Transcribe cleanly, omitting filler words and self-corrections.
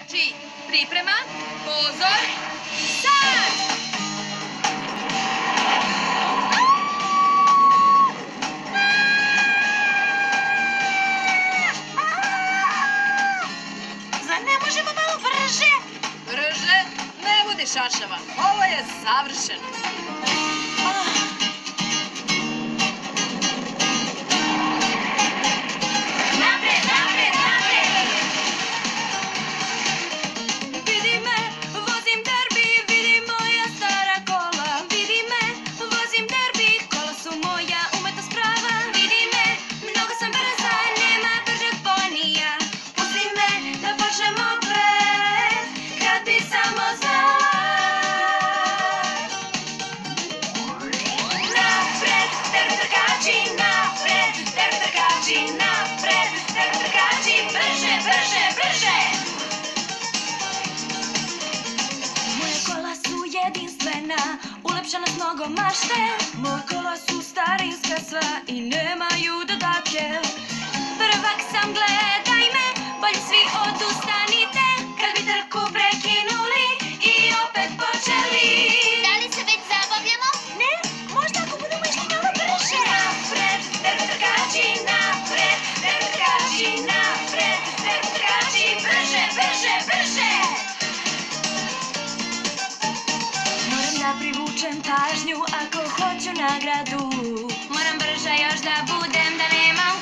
trkači. Priprema, pozor, start! Zar ne možemo malo brže? Brže, ne budi šašava. Ovo je savršeno. Napred, napred, napred! Vidi me, vozim derbi, vidi moja stara kola. Vidi me, vozim derbi, kola su moja umetnost prava. Vidi me, mnogo sam brza, nema bržeg ponija. Pusti me da počnem opet, kad bi samo znala. Napred, derbi trkači, napred, derbi trkači, napred, derbi trkači, brže, brže, brže! Moja kola su jedinstvena, ulepšana s mnogo mašte. Moja kola su starinska sva i nemaju dodatke. Prvak sam, gledaj me, bolje svi odustanite, kad bi trku prekinuli i opet počeli. Da li se već zabavljamo? Ne, možda ako budemo išli malo brže. Napred, derbi trkači, napred, derbi trkači, napred, derbi trkači, brže, brže, brže! Moram da privučem pažnju ako hoću nagradu. Moram brže još da budem, da nemam